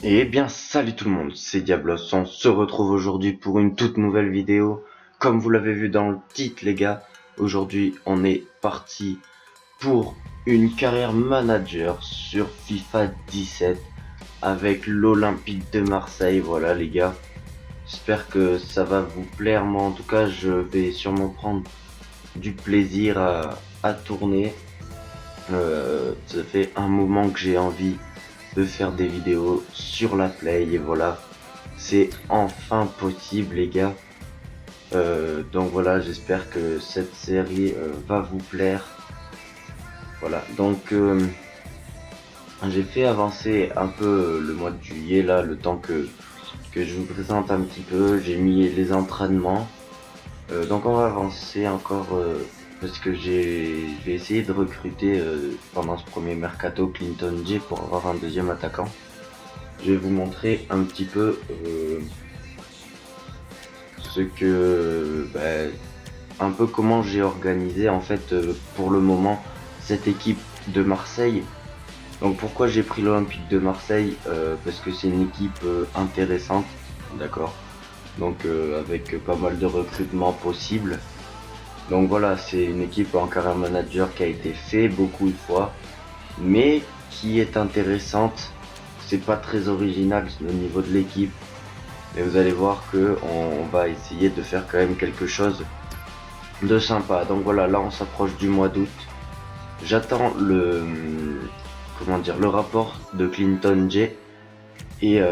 Eh bien, salut tout le monde, c'est Diablos. On se retrouve aujourd'hui pour une toute nouvelle vidéo. Comme vous l'avez vu dans le titre, les gars, aujourd'hui on est parti pour une carrière manager sur FIFA 17 avec l'Olympique de Marseille. Voilà, les gars, j'espère que ça va vous plaire. Moi, en tout cas, je vais sûrement prendre du plaisir à tourner. Ça fait un moment que j'ai envie de faire des vidéos sur la play et voilà, c'est enfin possible, les gars. Donc voilà, j'espère que cette série va vous plaire. Voilà, donc j'ai fait avancer un peu le mois de juillet là, le temps que je vous présente un petit peu. J'ai mis les entraînements. Donc on va avancer encore parce que je vais essayer de recruter pendant ce premier mercato Clinton J pour avoir un deuxième attaquant. Je vais vous montrer un petit peu ce que un peu comment j'ai organisé en fait pour le moment cette équipe de Marseille. Donc pourquoi j'ai pris l'Olympique de Marseille, parce que c'est une équipe intéressante, d'accord, donc avec pas mal de recrutements possibles. Donc voilà, c'est une équipe en carrière manager qui a été fait beaucoup de fois, mais qui est intéressante. C'est pas très original au niveau de l'équipe, et vous allez voir que on va essayer de faire quand même quelque chose de sympa. Donc voilà, là on s'approche du mois d'août. J'attends le rapport de Clinton J et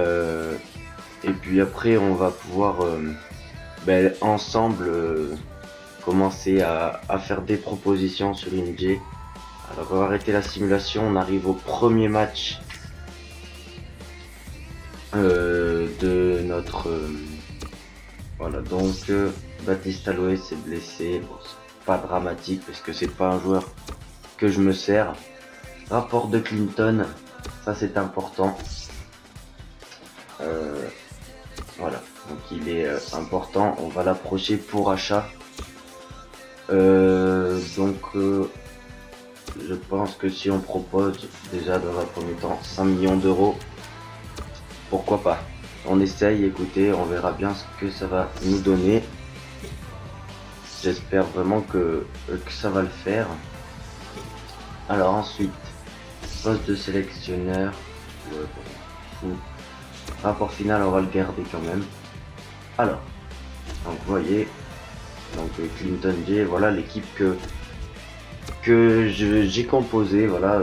puis après on va pouvoir ensemble commencer à faire des propositions sur une J. Alors on va arrêter la simulation, on arrive au premier match de notre voilà, donc Baptiste Aloé s'est blessé. Bon, c'est pas dramatique parce que c'est pas un joueur que je me sers. Rapport de Clinton, ça c'est important. Voilà, donc il est important. On va l'approcher pour achat. Je pense que si on propose déjà dans un premier temps 5 millions d'euros, pourquoi pas. On essaye, écoutez, on verra bien ce que ça va nous donner. J'espère vraiment que ça va le faire. Alors ensuite, poste de sélectionneur. Ouais, bon, rapport final, on va le garder quand même. Alors, donc vous voyez, donc Clinton J, voilà l'équipe que j'ai composée, voilà.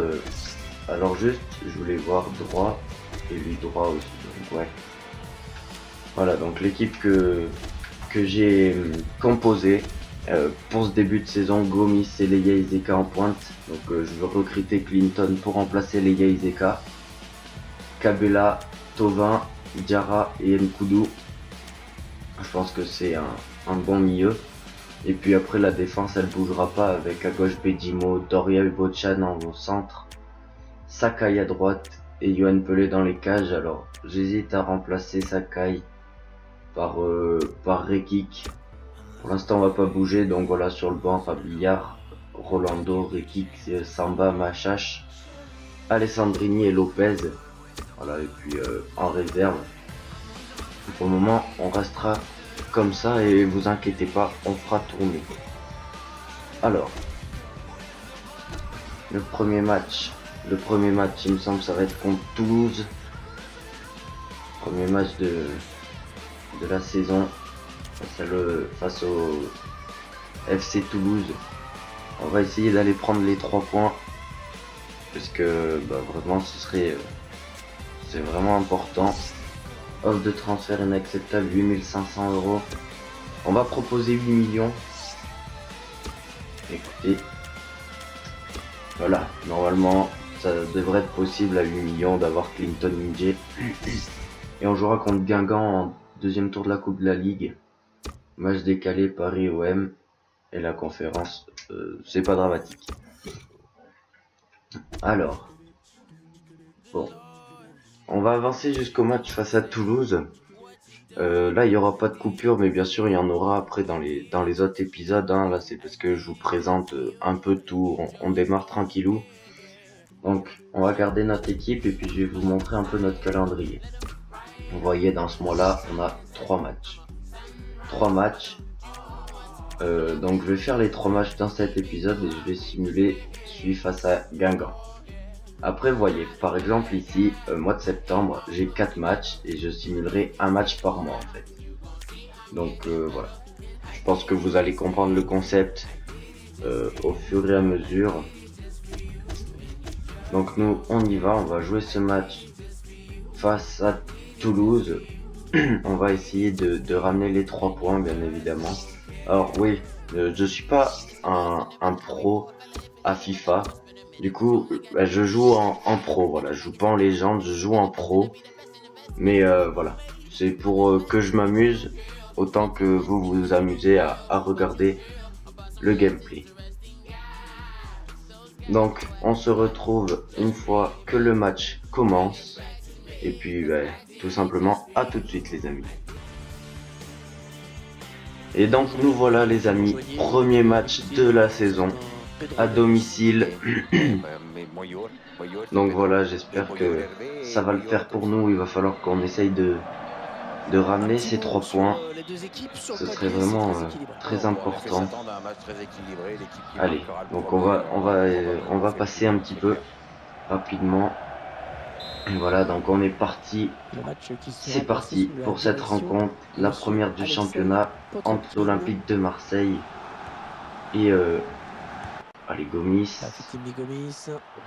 Alors juste, je voulais voir droit et lui droit aussi. Donc ouais. Voilà, donc l'équipe que j'ai composée pour ce début de saison. Gomis et Leia Izeka en pointe. Donc je veux recruter Clinton pour remplacer Leia Izeka. Kabela, Tovin, Diarra et Nkoudou. Je pense que c'est un bon milieu. Et puis après la défense elle bougera pas avec à gauche Bedimo, Doriel Bochan en centre, Sakai à droite et Yohan Pelé dans les cages. Alors j'hésite à remplacer Sakai par Rekik. Pour l'instant on va pas bouger, donc voilà, sur le banc Rabillard, Rolando, Rekik, Samba, Machache, Alessandrini et Lopez. Voilà, et puis en réserve. Pour le moment on restera comme ça et vous inquiétez pas, on fera tourner. Alors, le premier match, il me semble, ça va être contre Toulouse. Premier match de la saison face au FC Toulouse. On va essayer d'aller prendre les 3 points parce que vraiment c'est vraiment important. Offre de transfert inacceptable, 8500 euros. On va proposer 8 millions. Écoutez, voilà, normalement ça devrait être possible à 8 millions d'avoir Clinton J. Et on jouera contre Guingamp en deuxième tour de la Coupe de la Ligue. Match décalé Paris-OM. Et la conférence, c'est pas dramatique. Alors, bon, on va avancer jusqu'au match face à Toulouse. Là, il n'y aura pas de coupure, mais bien sûr, il y en aura après dans les autres épisodes. Hein. Là, c'est parce que je vous présente un peu tout. On démarre tranquillou. Donc on va garder notre équipe et puis je vais vous montrer un peu notre calendrier. Vous voyez dans ce mois-là, on a 3 matchs. 3 matchs. Donc je vais faire les 3 matchs dans cet épisode et je vais simuler celui face à Guingamp. Après vous voyez, par exemple ici, mois de septembre, j'ai 4 matchs et je simulerai un match par mois en fait. Donc voilà. Je pense que vous allez comprendre le concept au fur et à mesure. Donc nous on y va, on va jouer ce match face à Toulouse. On va essayer de ramener les 3 points bien évidemment. Alors oui, je suis pas un pro à FIFA. Du coup, je joue en pro, voilà. Je joue pas en légende, je joue en pro. Mais voilà, c'est pour que je m'amuse autant que vous vous amusez à regarder le gameplay. Donc, on se retrouve une fois que le match commence. Et puis, tout simplement, à tout de suite les amis. Et donc nous voilà les amis, premier match de la saison à domicile. Donc voilà, j'espère que ça va le faire pour nous. Il va falloir qu'on essaye de ramener ces 3 points. Ce serait vraiment très important. Allez, donc on va passer un petit peu rapidement. Et voilà, donc on est parti. C'est parti pour cette rencontre, la première du championnat entre l'Olympique de Marseille et allez, Gomis,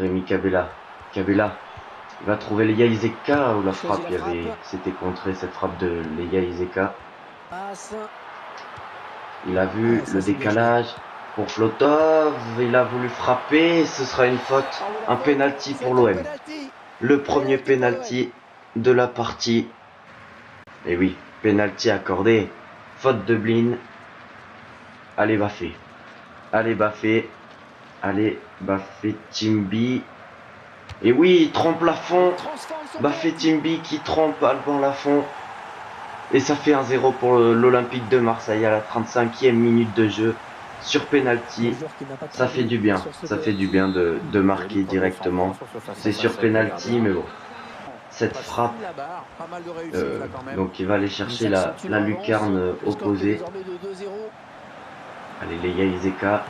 Rémi Cabella. Cabella, il va trouver Leia Iseka ou la frappe, c'était contré cette frappe de Leia Iseka. Il a vu le décalage pour Flotov, il a voulu frapper, ce sera une faute, un penalty pour l'OM. Le premier penalty de la partie. Et oui, penalty accordé, faute de Blin. Allez Baffé, allez Baffé, allez Baffé Timby. Et oui, il trompe Lafont. Baffé Timby qui trompe Alban Lafont. Et ça fait 1-0 pour l'Olympique de Marseille à la 35e minute de jeu sur penalty. Ça fait du bien, ça fait du bien de marquer directement. C'est sur penalty, mais bon. Cette frappe, donc il va aller chercher la lucarne opposée. Allez, Leia Iseka.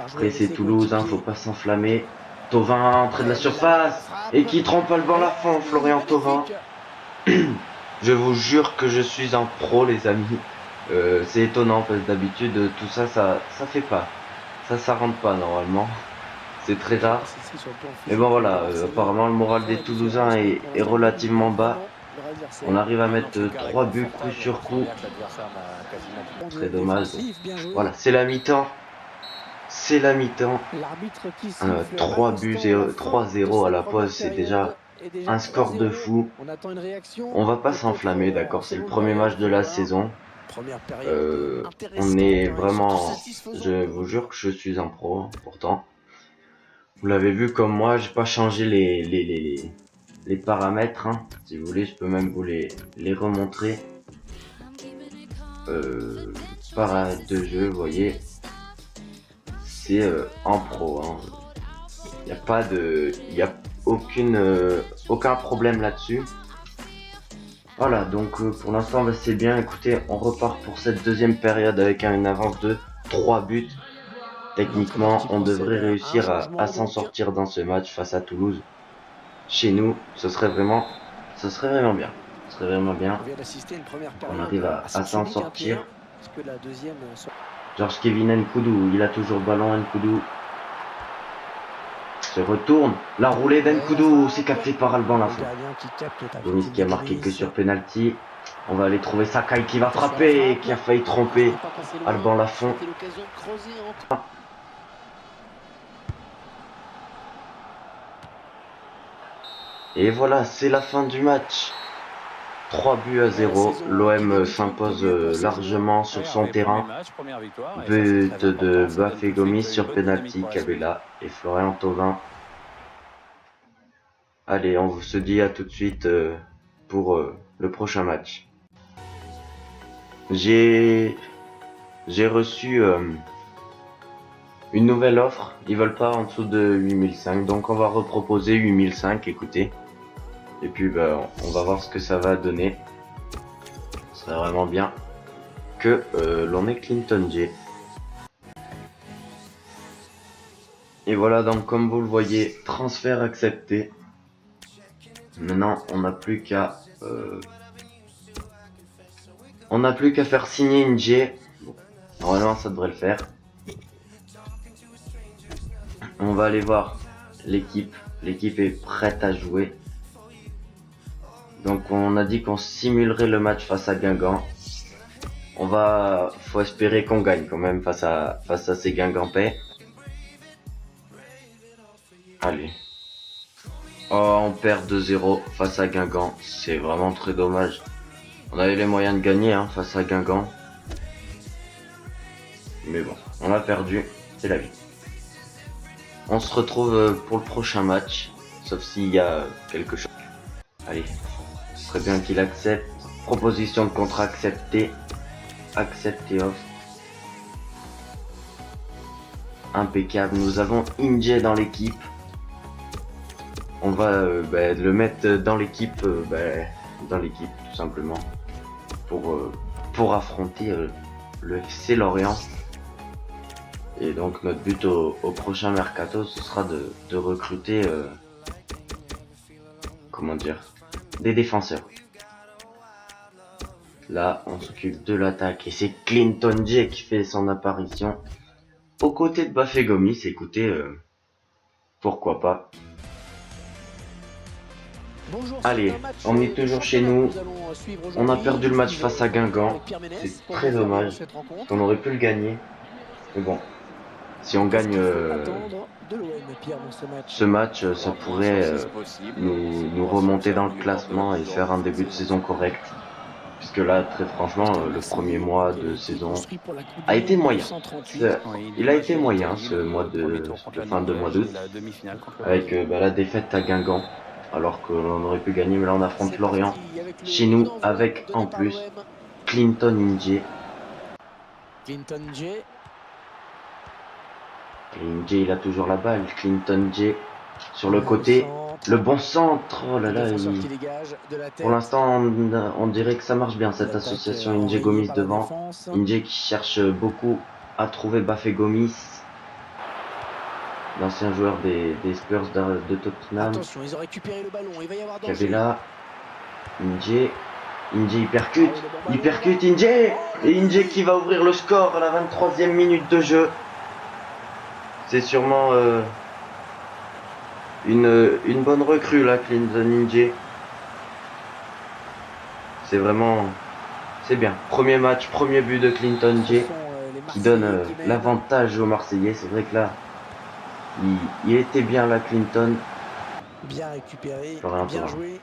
Après c'est Toulouse, faut pas s'enflammer. Thauvin, entrée de la surface, et qui trompe Alban Lafont, Florian Thauvin. Je vous jure que je suis un pro les amis. C'est étonnant parce que d'habitude tout ça fait pas. Ça rentre pas normalement. C'est très rare. Mais bon voilà, apparemment le moral des Toulousains est relativement bas. On arrive à mettre 3 buts coup sur coup. Très dommage. Voilà, c'est la mi-temps. C'est la mi-temps. 3 buts et 3-0 à la pause, c'est déjà un score de fou. On va pas s'enflammer, d'accord, c'est le premier match de la saison. On est vraiment... Je vous jure que je suis un pro, pourtant. Vous l'avez vu comme moi, j'ai pas changé les paramètres. Hein. Si vous voulez, je peux même vous les remontrer. Paramètres de jeu, vous voyez. C'est en pro. Hein. Il n'y a aucun problème là-dessus. Voilà, donc pour l'instant c'est bien. Écoutez, on repart pour cette deuxième période avec une avance de 3 buts. Techniquement, on devrait réussir à s'en sortir dans ce match face à Toulouse. Chez nous, ce serait vraiment bien. Ce serait vraiment bien. On arrive à s'en sortir. Georges Kevin Nkoudou, il a toujours le ballon. Nkoudou se retourne. La roulée d'Nkoudou, c'est capté par Alban Lafont. Gomis qui a marqué que sur penalty. On va aller trouver Sakai qui va frapper, qui a failli tromper Alban Lafont. Et voilà, c'est la fin du match. 3 buts à 0. L'OM s'impose largement sur son terrain. But de Bafé Gomis sur penalty, Cabella et Florian Thauvin. Allez, on se dit à tout de suite pour le prochain match. J'ai reçu une nouvelle offre. Ils veulent pas en dessous de 8005, donc on va reproposer 8005, écoutez. Et puis bah, on va voir ce que ça va donner. C'est vraiment bien que l'on ait Clinton J. Et voilà, donc comme vous le voyez, transfert accepté. Maintenant, on n'a plus qu'à faire signer une J. Bon, normalement, ça devrait le faire. On va aller voir l'équipe. L'équipe est prête à jouer. Donc on a dit qu'on simulerait le match face à Guingamp. Faut espérer qu'on gagne quand même face à ces Guingampais. Allez. Oh, on perd 2-0 face à Guingamp. C'est vraiment très dommage. On avait les moyens de gagner hein, face à Guingamp. Mais bon, on a perdu. C'est la vie. On se retrouve pour le prochain match. Sauf s'il y a quelque chose. Allez. Ce serait bien qu'il accepte. Proposition de contrat acceptée. Accepté offre. Impeccable. Nous avons Inje dans l'équipe. On va le mettre dans l'équipe, tout simplement, pour affronter le FC Lorient. Et donc notre but au prochain mercato, ce sera de recruter, des défenseurs. Là, on s'occupe de l'attaque et c'est Clinton J qui fait son apparition aux côtés de Bafé Gomis. Écoutez, pourquoi pas. Allez, on est toujours chez nous. On a perdu le match face à Guingamp. C'est très dommage. On aurait pu le gagner. Mais bon, si on gagne ce match, ça pourrait nous remonter dans le classement et faire un début de saison correct. Puisque là, très franchement, le premier mois de saison a été moyen. Il a été moyen ce mois de fin de mois d'août. Avec la défaite à Guingamp. Alors que l'on aurait pu gagner, mais là on affronte Lorient chez nous avec en plus Clinton Inje. Clinton J, il a toujours la balle. Clinton J sur le côté. Le bon centre. Oh là là. Pour l'instant, on dirait que ça marche bien cette association Inje Gomis devant. Inje qui cherche beaucoup à trouver Bafé Gomis. L'ancien joueur des Spurs de Tottenham. Attention, ils ont récupéré le ballon, il va y avoir danger. Kabela, Inje, il percute Inje, et Inje qui va ouvrir le score à la 23e minute de jeu. C'est sûrement une bonne recrue là, Clinton Inje. C'est bien. Premier match, premier but de Clinton J qui donne l'avantage aux Marseillais. C'est vrai que là, il était bien là, Clinton. Bien récupéré, bien joué.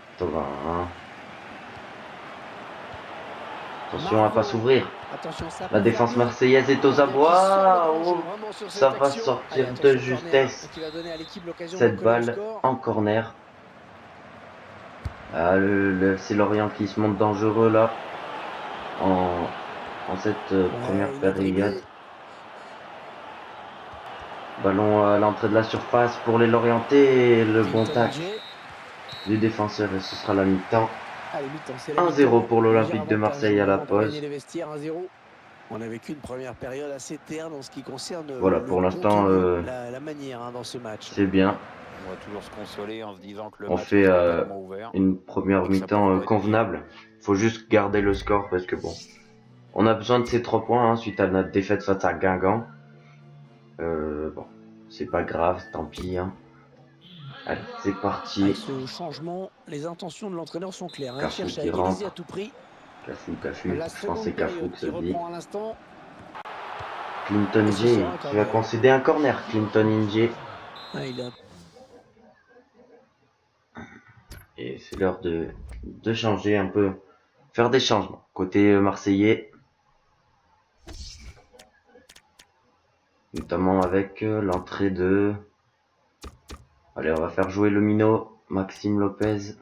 Attention à pas s'ouvrir. La défense marseillaise est aux abois. Oh, ça va sortir de justesse. Cette balle en corner. Ah, c'est Lorient qui se montre dangereux là. En cette première période. Ballon à l'entrée de la surface pour les Lorientais. Le bon tacle du défenseur et ce sera la mi-temps. 1-0 pour l'Olympique de Marseille à la pause. On a vécu une première période assez terne en ce qui concerne voilà, pour l'instant, la manière dans ce match. C'est bien. On va toujours se consoler en se disant que le on match fait ouvert. une première mi-temps convenable. Faut juste garder le score parce que bon, on a besoin de ces 3 points suite à notre défaite face à Guingamp. Bon, c'est pas grave, tant pis. Allez, c'est parti. Avec ce changement, les intentions de l'entraîneur sont claires. Il cherche à égaliser à tout prix. Cafou, je pense que c'est Cafou qui se dit. Clinton J qui va concéder un corner. Clinton J. Et c'est l'heure de changer un peu, faire des changements. Côté marseillais, notamment avec l'entrée de... Allez, on va faire jouer le minot, Maxime Lopez,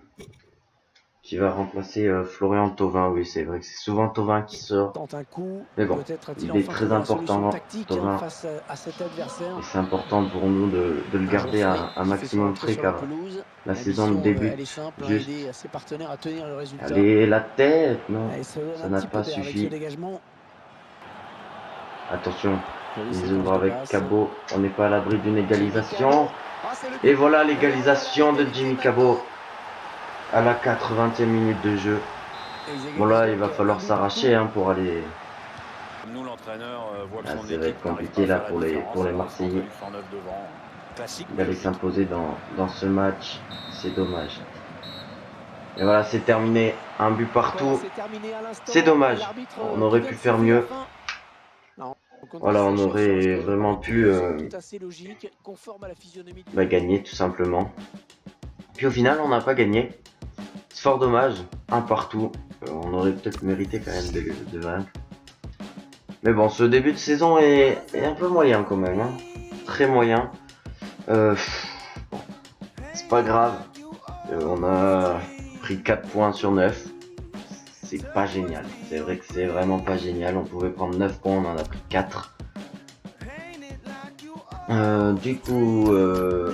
qui va remplacer Florian Thauvin. Oui, c'est vrai que c'est souvent Thauvin qui sort. Tente un coup. Mais bon, il est très important, Thauvin. Face à cet adversaire. Et c'est important pour nous de le garder à un maximum frais car la saison débute juste. Ses partenaires à tenir le résultat. Allez, la tête, non, ça n'a pas suffi. suffi. Attention, ils ouvrent avec Cabot, on n'est pas à l'abri d'une égalisation. Et voilà l'égalisation de Jimmy Cabot à la 80e minute de jeu. Bon là, il va falloir s'arracher hein, pour aller... Nous, l'entraîneur voit que Ah, son ça va être compliqué là pour les Marseillais. D'aller s'imposer dans ce match, c'est dommage. Et voilà, c'est terminé, un but partout. C'est dommage, on aurait pu faire mieux. Voilà, on aurait vraiment pu gagner tout simplement. Puis au final, on n'a pas gagné. C'est fort dommage, un partout. On aurait peut-être mérité quand même de vaincre. Mais bon, ce début de saison est un peu moyen quand même. Hein. Très moyen. Bon, c'est pas grave. On a pris 4 points sur 9. C'est pas génial. C'est vrai que c'est vraiment pas génial. On pouvait prendre 9 points, on en a pris 4. Du coup, ouais,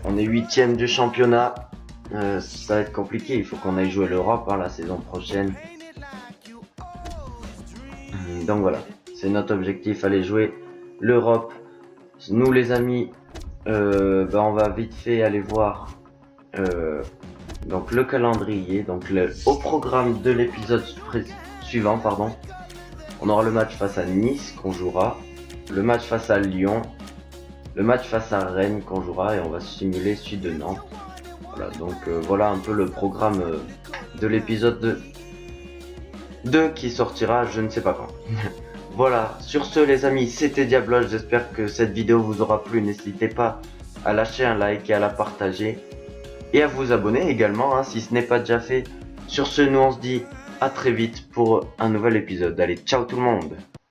on est 8ème du championnat. Ça va être compliqué. Il faut qu'on aille jouer l'Europe hein, la saison prochaine. Donc voilà, c'est notre objectif, aller jouer l'Europe. Nous les amis, on va vite fait aller voir donc le calendrier, donc au programme de l'épisode suivant, pardon. On aura le match face à Nice qu'on jouera, le match face à Lyon, le match face à Rennes qu'on jouera et on va simuler celui de Nantes. Voilà, donc voilà un peu le programme de l'épisode 2 qui sortira je ne sais pas quand. Voilà, sur ce les amis, c'était Diabloche, j'espère que cette vidéo vous aura plu, n'hésitez pas à lâcher un like et à la partager et à vous abonner également hein, si ce n'est pas déjà fait. Sur ce, nous on se dit à très vite pour un nouvel épisode. Allez, ciao tout le monde!